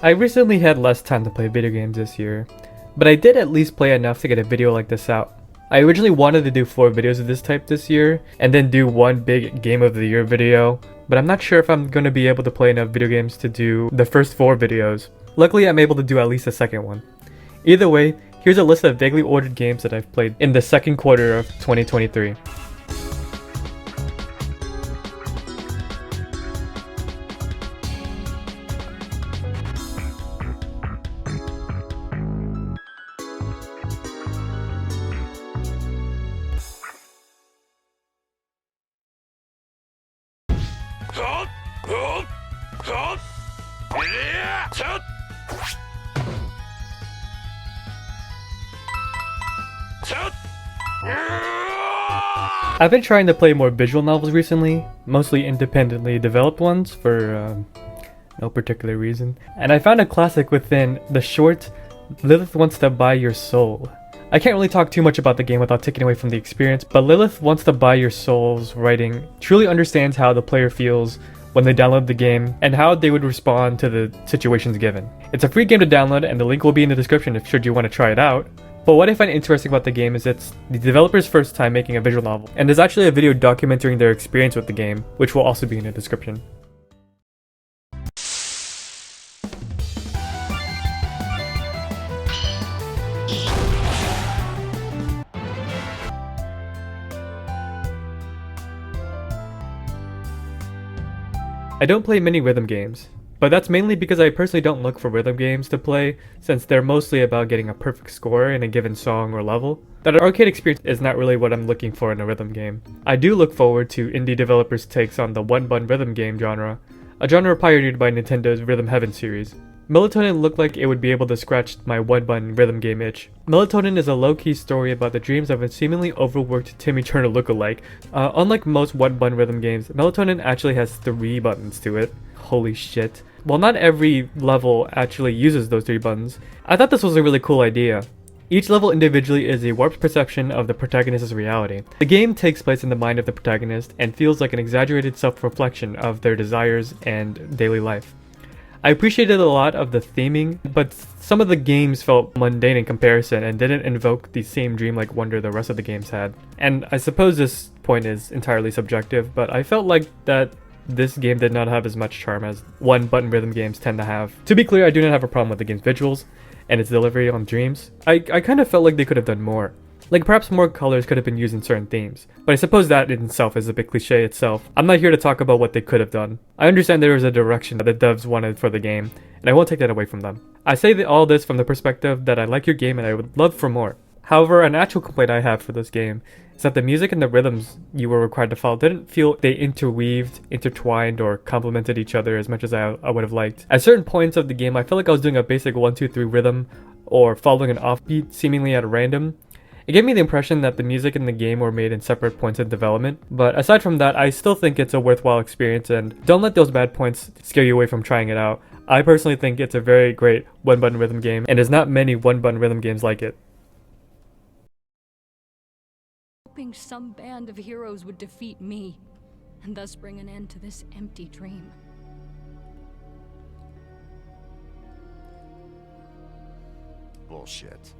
I recently had less time to play video games this year, but I did at least play enough to get a video like this out. I originally wanted to do 4 videos of this type this year, and then do one big Game of the Year video, but I'm not sure if I'm going to be able to play enough video games to do the first 4 videos. Luckily, I'm able to do at least a second one. Either way, here's a list of vaguely ordered games that I've played in the second quarter of 2023. I've been trying to play more visual novels recently, mostly independently developed ones for no particular reason, and I found a classic within the short Lilith Wants to Buy Your Soul. I can't really talk too much about the game without taking away from the experience, but Lilith Wants to Buy Your Soul's writing truly understands how the player feels when they download the game and how they would respond to the situations given. It's a free game to download, and the link will be in the description if should you want to try it out. But what I find interesting about the game is it's the developer's first time making a visual novel, and there's actually a video documenting their experience with the game, which will also be in the description. I don't play many rhythm games, but that's mainly because I personally don't look for rhythm games to play, since they're mostly about getting a perfect score in a given song or level. That arcade experience is not really what I'm looking for in a rhythm game. I do look forward to indie developers' takes on the one-button rhythm game genre, a genre pioneered by Nintendo's Rhythm Heaven series. Melatonin looked like it would be able to scratch my one-button rhythm game itch. Melatonin is a low-key story about the dreams of a seemingly overworked Timmy Turner lookalike. Unlike most one-button rhythm games, Melatonin actually has 3 buttons to it. Holy shit. While not every level actually uses those 3 buttons, I thought this was a really cool idea. Each level individually is a warped perception of the protagonist's reality. The game takes place in the mind of the protagonist and feels like an exaggerated self-reflection of their desires and daily life. I appreciated a lot of the theming, but some of the games felt mundane in comparison and didn't invoke the same dreamlike wonder the rest of the games had. And I suppose this point is entirely subjective, but I felt like that this game did not have as much charm as one-button rhythm games tend to have. To be clear, I do not have a problem with the game's visuals and its delivery on dreams. I kind of felt like they could have done more. Like perhaps more colors could have been used in certain themes, but I suppose that in itself is a bit cliche itself. I'm not here to talk about what they could have done. I understand there was a direction that the devs wanted for the game, and I won't take that away from them. I say all this from the perspective that I like your game and I would love for more. However, an actual complaint I have for this game is that the music and the rhythms you were required to follow didn't feel they interweaved, intertwined, or complemented each other as much as I would have liked. At certain points of the game, I felt like I was doing a basic 1-2-3 rhythm, or following an offbeat seemingly at random. It gave me the impression that the music in the game were made in separate points of development, but aside from that, I still think it's a worthwhile experience, and don't let those bad points scare you away from trying it out. I personally think it's a very great one-button rhythm game, and there's not many one-button rhythm games like it. Hoping some band of heroes would defeat me, and thus bring an end to this empty dream. Bullshit.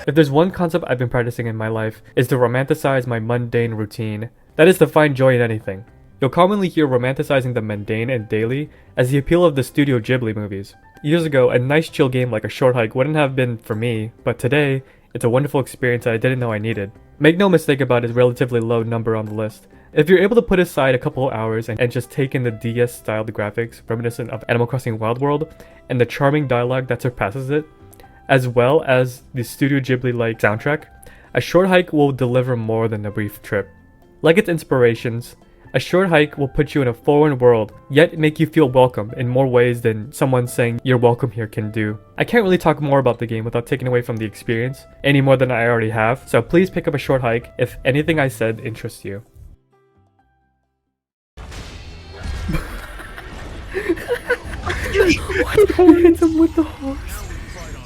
If there's one concept I've been practicing in my life, is to romanticize my mundane routine. That is to find joy in anything. You'll commonly hear romanticizing the mundane and daily as the appeal of the Studio Ghibli movies. Years ago, a nice chill game like a short hike wouldn't have been for me, but today, it's a wonderful experience that I didn't know I needed. Make no mistake about its relatively low number on the list. If you're able to put aside a couple of hours and just take in the DS-styled graphics reminiscent of Animal Crossing Wild World, and the charming dialogue that surpasses it, as well as the Studio Ghibli-like soundtrack, a short hike will deliver more than a brief trip. Like its inspirations, a short hike will put you in a foreign world, yet make you feel welcome in more ways than someone saying you're welcome here can do. I can't really talk more about the game without taking away from the experience, any more than I already have, so please pick up a short hike if anything I said interests you. What? Who hits him with the horse?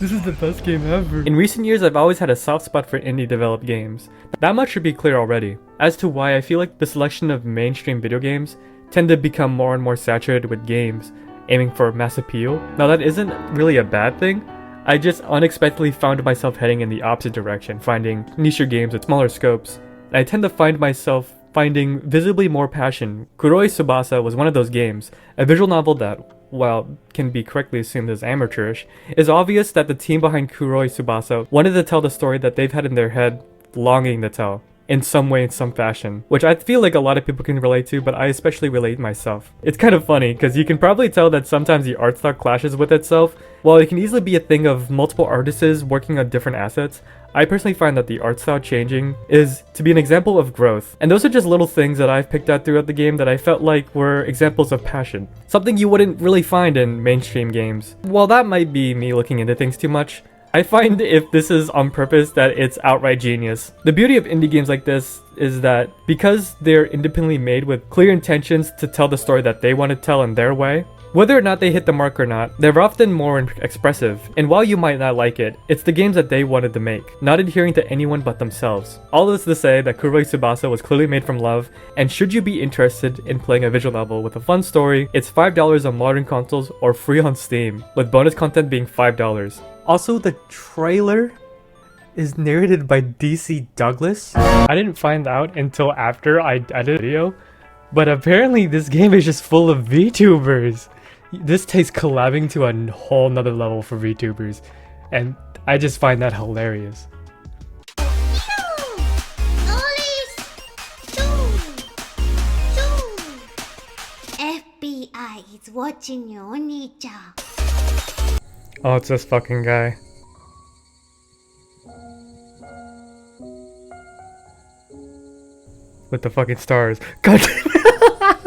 This is the best game ever. In recent years, I've always had a soft spot for indie developed games. That much should be clear already. As to why I feel like the selection of mainstream video games tend to become more and more saturated with games aiming for mass appeal. Now that isn't really a bad thing. I just unexpectedly found myself heading in the opposite direction, finding niche games with smaller scopes. And I tend to find myself finding visibly more passion. Kuroi Tsubasa was one of those games, a visual novel that, while can be correctly assumed as amateurish, is obvious that the team behind Kuroi Tsubasa wanted to tell the story that they've had in their head longing to tell, in some way, in some fashion, which I feel like a lot of people can relate to, but I especially relate myself. It's kind of funny, because you can probably tell that sometimes the art style clashes with itself. While it can easily be a thing of multiple artists working on different assets, I personally find that the art style changing is to be an example of growth. And those are just little things that I've picked out throughout the game that I felt like were examples of passion. Something you wouldn't really find in mainstream games. While that might be me looking into things too much, I find if this is on purpose that it's outright genius. The beauty of indie games like this is that because they're independently made with clear intentions to tell the story that they want to tell in their way, whether or not they hit the mark or not, they're often more expressive, and while you might not like it, it's the games that they wanted to make, not adhering to anyone but themselves. All this to say that Kuroi Tsubasa was clearly made from love, and should you be interested in playing a visual novel with a fun story, it's $5 on modern consoles or free on Steam, with bonus content being $5. Also, the trailer is narrated by DC Douglas. I didn't find out until after I edited a video, but apparently this game is just full of VTubers. This takes collabing to a whole nother level for VTubers, and I just find that hilarious. FBI is watching you, Oni-chan. Oh, it's this fucking guy. With the fucking stars. God damn it.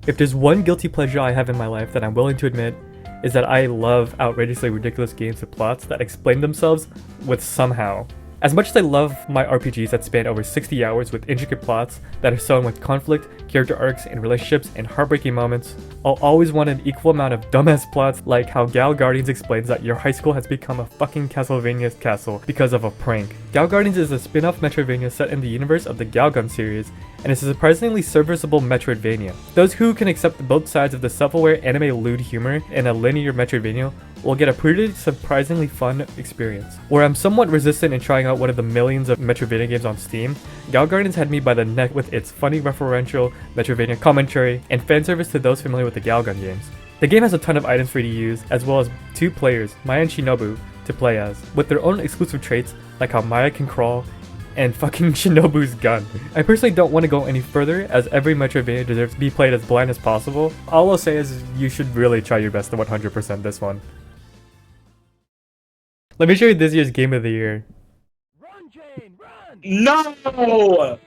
If there's one guilty pleasure I have in my life that I'm willing to admit, is that I love outrageously ridiculous games with plots that explain themselves with somehow. As much as I love my RPGs that span over 60 hours with intricate plots that are sewn with conflict, character arcs, and relationships and heartbreaking moments, I'll always want an equal amount of dumbass plots like how Gal Guardians explains that your high school has become a fucking Castlevania castle because of a prank. Gal Guardians is a spin-off Metroidvania set in the universe of the Galgun series, and it's a surprisingly serviceable Metroidvania. Those who can accept both sides of the self-aware anime lewd humor in a linear Metroidvania will get a pretty surprisingly fun experience. Where I'm somewhat resistant in trying out one of the millions of Metroidvania games on Steam, Gal Guardians had me by the neck with its funny referential Metroidvania commentary and fan service to those familiar with the Galgun games. The game has a ton of items for you to use, as well as 2 players, Maya and Shinobu, to play as, with their own exclusive traits like how Maya can crawl and fucking Shinobu's gun. I personally don't want to go any further, as every Metroidvania deserves to be played as blind as possible. All I'll say is you should really try your best to 100% this one. Let me show you this year's Game of the Year. Run, Jane, run! No!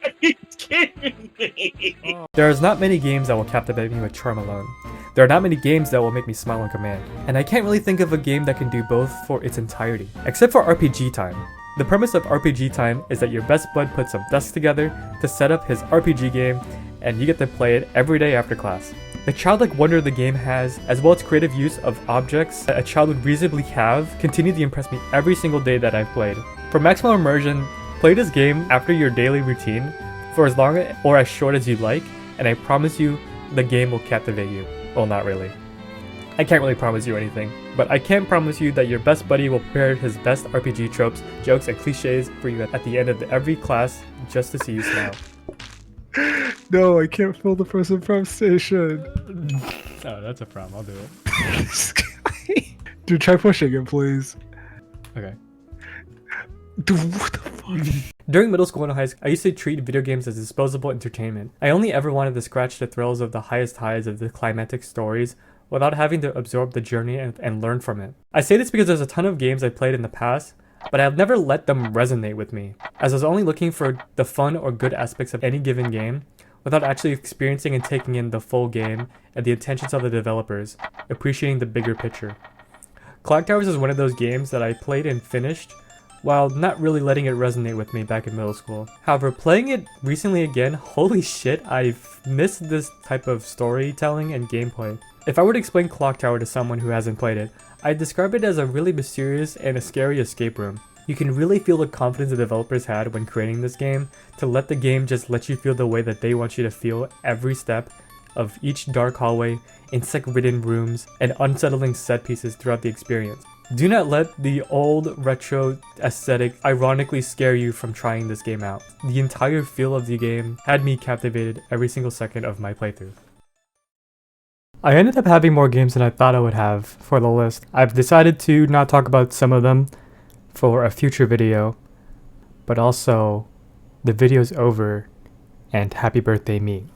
Are you kidding me? There's not many games that will captivate me with charm alone. There are not many games that will make me smile on command, and I can't really think of a game that can do both for its entirety, except for RPG Time. The premise of RPG Time is that your best bud puts some desks together to set up his RPG game, and you get to play it every day after class. The childlike wonder the game has, as well as creative use of objects that a child would reasonably have, continue to impress me every single day that I've played. For maximum immersion, play this game after your daily routine for as long or as short as you like, and I promise you, the game will captivate you. Well, not really. I can't really promise you anything, but I can promise you that your best buddy will prepare his best RPG tropes, jokes, and cliches for you at the end of every class just to see you smile. No, I can't fill the first improvisation. Oh, that's a problem. I'll do it. Dude, try pushing it, please. Okay. Dude, what the fuck? During middle school and high school, I used to treat video games as disposable entertainment. I only ever wanted to scratch the thrills of the highest highs of the climactic stories without having to absorb the journey and learn from it. I say this because there's a ton of games I played in the past, but I've never let them resonate with me, as I was only looking for the fun or good aspects of any given game, without actually experiencing and taking in the full game and the intentions of the developers, appreciating the bigger picture. Clock Towers is one of those games that I played and finished, while not really letting it resonate with me back in middle school. However, playing it recently again, holy shit, I've missed this type of storytelling and gameplay. If I were to explain Clock Tower to someone who hasn't played it, I describe it as a really mysterious and a scary escape room. You can really feel the confidence the developers had when creating this game to let the game just let you feel the way that they want you to feel every step of each dark hallway, insect-ridden rooms, and unsettling set pieces throughout the experience. Do not let the old retro aesthetic ironically scare you from trying this game out. The entire feel of the game had me captivated every single second of my playthrough. I ended up having more games than I thought I would have for the list. I've decided to not talk about some of them for a future video, but also the video's over and happy birthday me.